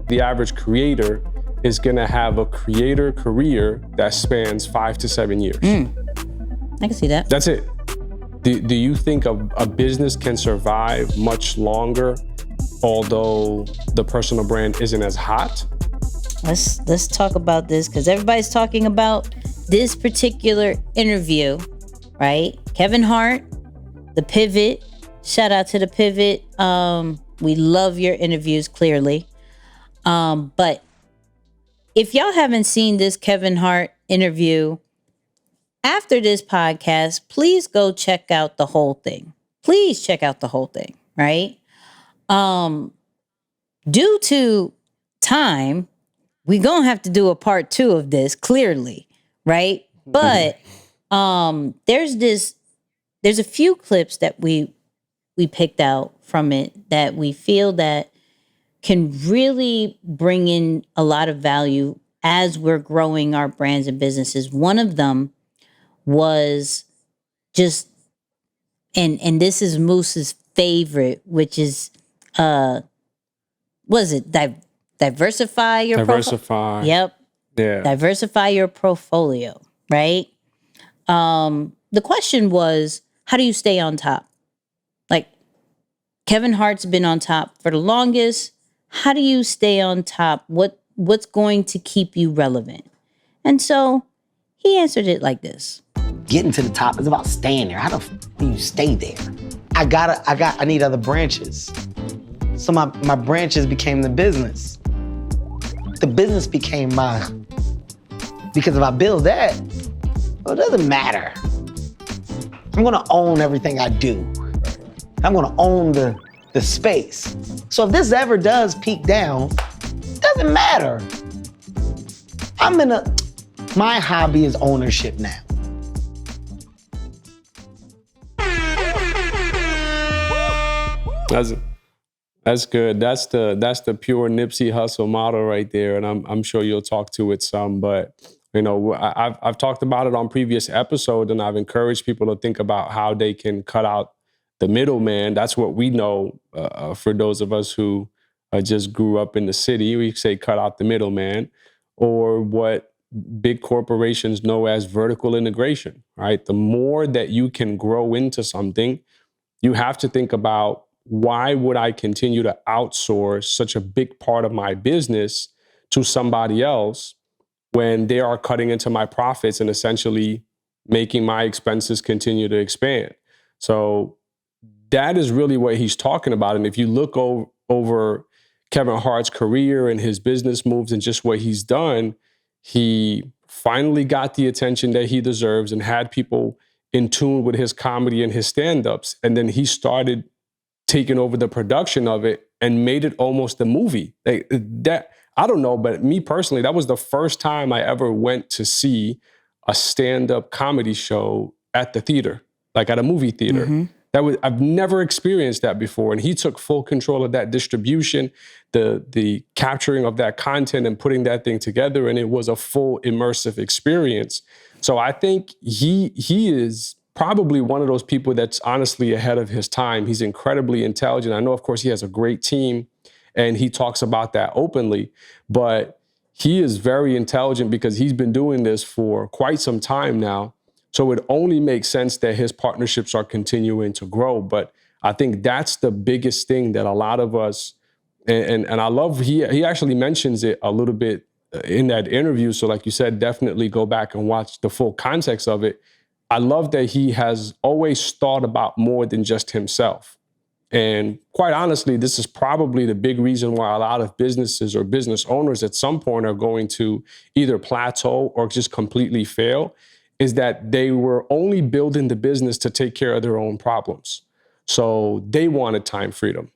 the average creator is going to have a creator career that spans 5 to 7 years. I can see that. That's it. Do you think a business can survive much longer, although the personal brand isn't as hot? Let's talk about this, because everybody's talking about this particular interview, right? Kevin Hart, The Pivot. Shout out to The Pivot. We love your interviews, clearly. But if y'all haven't seen this Kevin Hart interview, after this podcast, please go check out the whole thing. Please check out the whole thing, right? Due to time, we're going to have to do a part 2 of this, clearly, right? But there's a few clips that we picked out from it that we feel that can really bring in a lot of value as we're growing our brands and businesses. One of them was just, and this is Moose's favorite, which is, was it diversify your Diversify. Yep. Yeah. Diversify your portfolio, right? The question was, how do you stay on top? Like, Kevin Hart's been on top for the longest. How do you stay on top? What's going to keep you relevant? And so he answered it like this. Getting to the top is about staying there. How the do you stay there? I need other branches. So my branches became the business. The business became mine. Because if I build that, well, it doesn't matter. I'm gonna own everything I do. I'm gonna own the space. So if this ever does peak down, it doesn't matter. My hobby is ownership now. That's good. That's the pure Nipsey Hussle model right there, and I'm sure you'll talk to it some. But you know, I've talked about it on previous episodes, and I've encouraged people to think about how they can cut out the middleman. That's what we know. For those of us who just grew up in the city, we say cut out the middleman, or what big corporations know as vertical integration. Right? The more that you can grow into something, you have to think about, why would I continue to outsource such a big part of my business to somebody else when they are cutting into my profits and essentially making my expenses continue to expand? So that is really what he's talking about. And if you look over Kevin Hart's career and his business moves and just what he's done, he finally got the attention that he deserves and had people in tune with his comedy and his stand-ups. And then he started taking over the production of it and made it almost a movie. That, I don't know, but me personally, that was the first time I ever went to see a stand-up comedy show at the theater, like at a movie theater. Mm-hmm. I've never experienced that before. And he took full control of that distribution, the capturing of that content and putting that thing together. And it was a full immersive experience. So I think he is probably one of those people that's honestly ahead of his time. He's incredibly intelligent. I know, of course, he has a great team and he talks about that openly, but he is very intelligent because he's been doing this for quite some time now. So it only makes sense that his partnerships are continuing to grow. But I think that's the biggest thing that a lot of us, and I love, he actually mentions it a little bit in that interview. So like you said, definitely go back and watch the full context of it. I love that he has always thought about more than just himself. And quite honestly, this is probably the big reason why a lot of businesses or business owners at some point are going to either plateau or just completely fail, is that they were only building the business to take care of their own problems. So they wanted time freedom.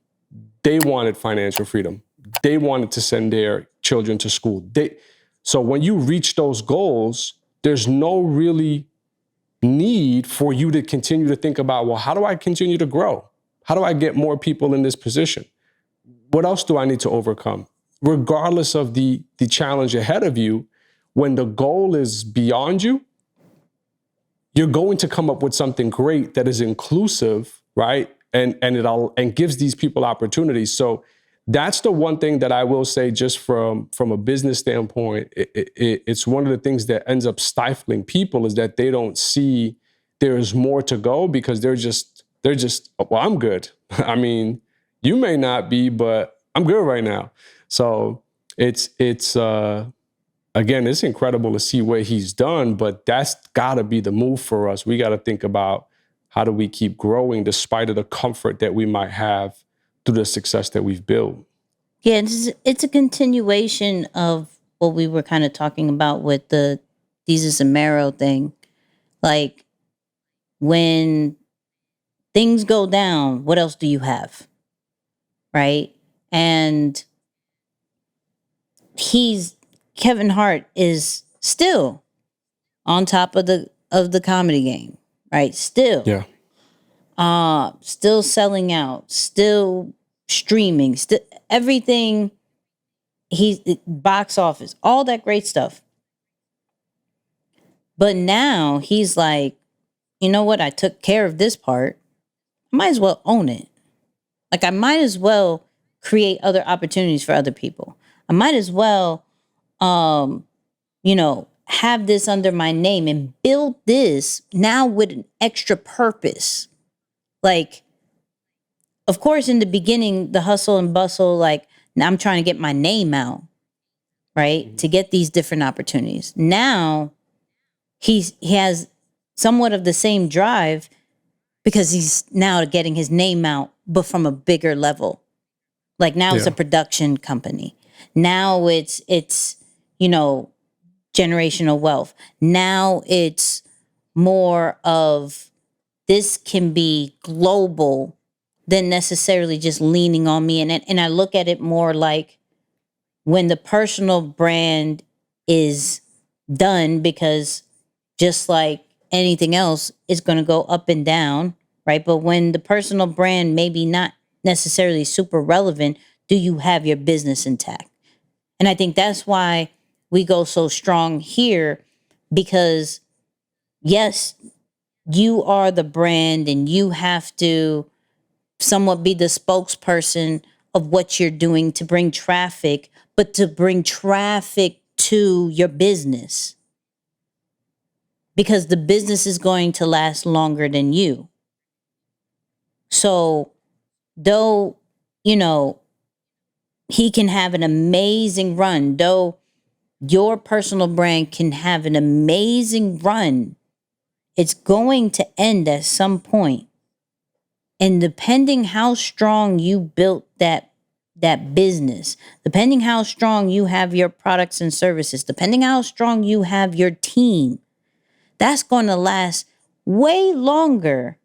They wanted financial freedom. They wanted to send their children to school. So when you reach those goals, there's no really need for you to continue to think about, well, how do I continue to grow? How do I get more people in this position? What else do I need to overcome? Regardless of the challenge ahead of you, when the goal is beyond you, you're going to come up with something great that is inclusive, right? And gives these people opportunities. So that's the one thing that I will say, just from a business standpoint, it's one of the things that ends up stifling people, is that they don't see there's more to go, because they're just, well, I'm good. I mean, you may not be, but I'm good right now. So it's again, it's incredible to see what he's done, but that's got to be the move for us. We got to think about, how do we keep growing despite of the comfort that we might have through the success that we've built. Yeah, it's a continuation of what we were kind of talking about with the Jesus and Marrow thing. Like, when things go down, what else do you have? Right? And Kevin Hart is still on top of the comedy game, right? Still. Yeah. Still selling out, still streaming, still everything. He's box office, all that great stuff. But now he's like, you know what? I took care of this part. I might as well own it. Like, I might as well create other opportunities for other people. I might as well, have this under my name and build this now with an extra purpose. Like, of course, in the beginning, the hustle and bustle, like, now I'm trying to get my name out, right? Mm-hmm. To get these different opportunities. Now he has somewhat of the same drive, because he's now getting his name out, but from a bigger level. Like, now it's a production company. Now it's generational wealth. Now it's more of, this can be global than necessarily just leaning on me. And I look at it more like, when the personal brand is done, because just like anything else, it's going to go up and down, right? But when the personal brand maybe not necessarily super relevant, do you have your business intact? And I think that's why we go so strong here, because yes, you are the brand and you have to somewhat be the spokesperson of what you're doing to bring traffic, but to bring traffic to your business, because the business is going to last longer than you. So though, he can have an amazing run, though your personal brand can have an amazing run, it's going to end at some point. And depending how strong you built that business, depending how strong you have your products and services, depending how strong you have your team, that's going to last way longer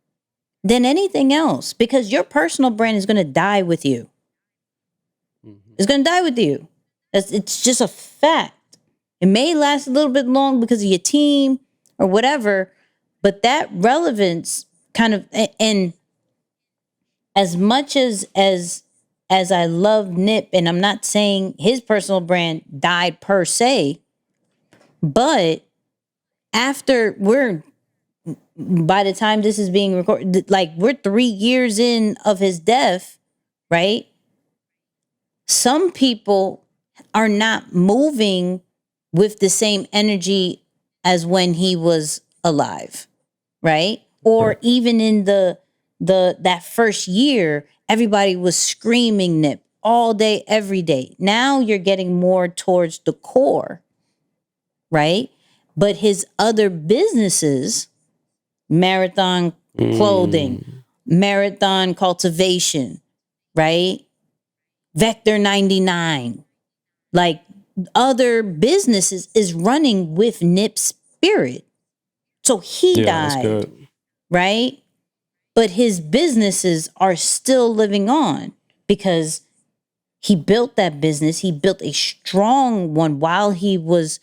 than anything else, because your personal brand is going to die with you. Mm-hmm. It's going to die with you. It's just a fact. It may last a little bit long because of your team or whatever, but that relevance kind of, and as much as I love Nip, and I'm not saying his personal brand died per se, but by the time this is being recorded, like, we're 3 years in of his death, right? Some people are not moving with the same energy as when he was alive, right? Or even in that first year, everybody was screaming Nip all day, every day. Now you're getting more towards the core, right? But his other businesses, Marathon Clothing, Marathon Cultivation, right? Vector 99, like, other businesses is running with Nip's spirit. So he died, right? But his businesses are still living on, because he built that business. He built a strong one while he was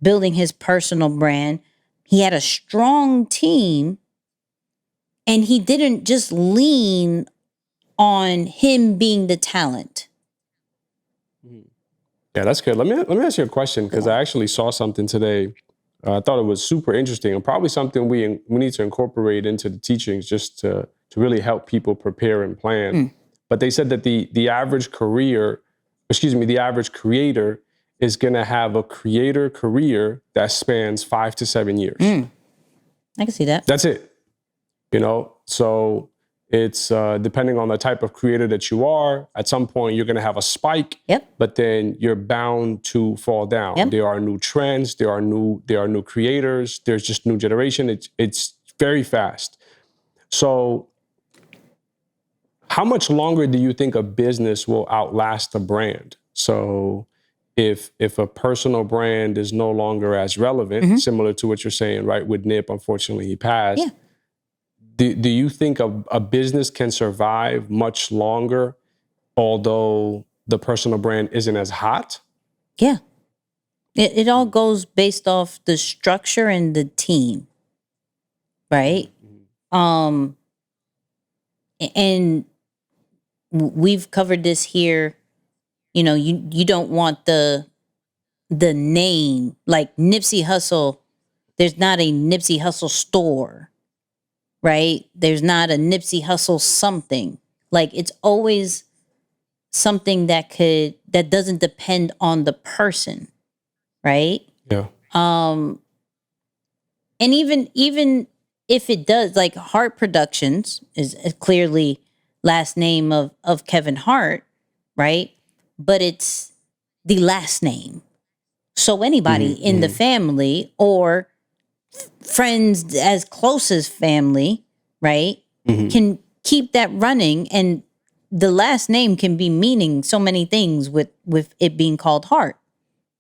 building his personal brand. He had a strong team, and he didn't just lean on him being the talent. Yeah, that's good. Let me ask you a question, because I actually saw something today. I thought it was super interesting, and probably something we need to incorporate into the teachings, just to really help people prepare and plan. but they said that the average creator is going to have a creator career that spans 5 to 7 years. I can see that. That's it. So it's depending on the type of creator that you are, at some point you're going to have a spike, Yep. but then you're bound to fall down. Yep. There are new trends, there are new creators, there's just new generation. It's very fast. So how much longer do you think a business will outlast a brand? So if a personal brand is no longer as relevant, similar to what you're saying, right? With Nip, unfortunately, he passed. Yeah. Do you think a business can survive much longer, although the personal brand isn't as hot? Yeah. It all goes based off the structure and the team, right? And we've covered this here. You don't want the name, like Nipsey Hussle. There's not a Nipsey Hussle store, right? There's not a Nipsey Hussle something. Like, it's always something that doesn't depend on the person, right? Yeah. And even if it does, like Hart Productions is clearly last name of Kevin Hart, right? But it's the last name. So anybody in the family or friends as close as family, right, can keep that running, and the last name can be meaning so many things with it being called Hart,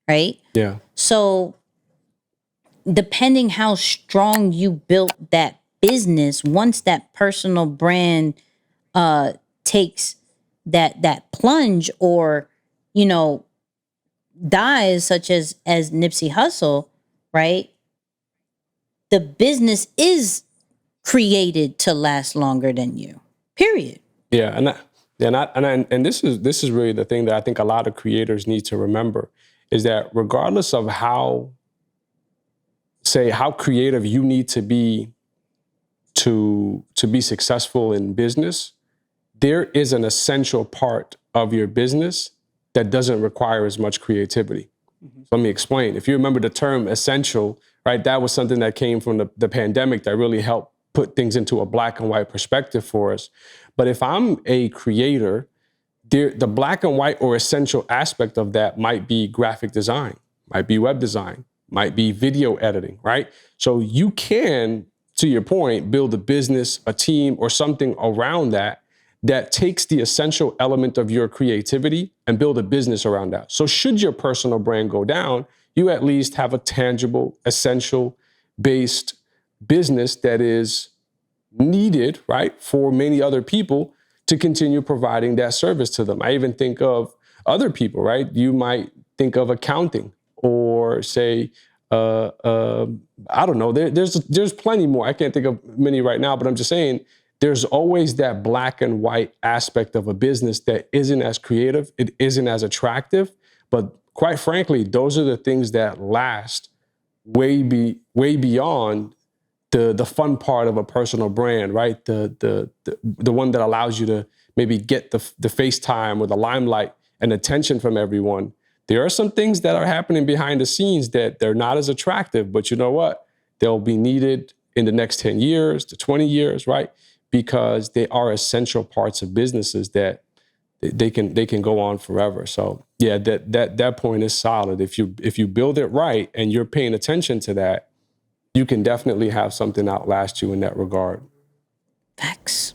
right? Yeah. So depending how strong you built that business, once that personal brand takes that plunge or dies, such as Nipsey Hussle, right? The business is created to last longer than you. Period. Yeah, and this is really the thing that I think a lot of creators need to remember, is that regardless of how creative you need to be successful in business, there is an essential part of your business that doesn't require as much creativity. So let me explain. If you remember the term essential, right, that was something that came from the pandemic that really helped put things into a black and white perspective for us. But if I'm a creator, the black and white or essential aspect of that might be graphic design, might be web design, might be video editing, right? So you can, to your point, build a business, a team, or something around that takes the essential element of your creativity and build a business around that. So should your personal brand go down, you at least have a tangible, essential-based business that is needed, right, for many other people to continue providing that service to them. I even think of other people, right? You might think of accounting or say, I don't know, there's plenty more. I can't think of many right now, but I'm just saying there's always that black and white aspect of a business that isn't as creative, it isn't as attractive, but quite frankly, those are the things that last way beyond the fun part of a personal brand, right? The one that allows you to maybe get the FaceTime or the limelight and attention from everyone. There are some things that are happening behind the scenes that they're not as attractive, but you know what? They'll be needed in the next 10 years to 20 years, right? Because they are essential parts of businesses that they can go on forever. So yeah, that point is solid. If you build it right and you're paying attention to that, you can definitely have something outlast you in that regard. Facts.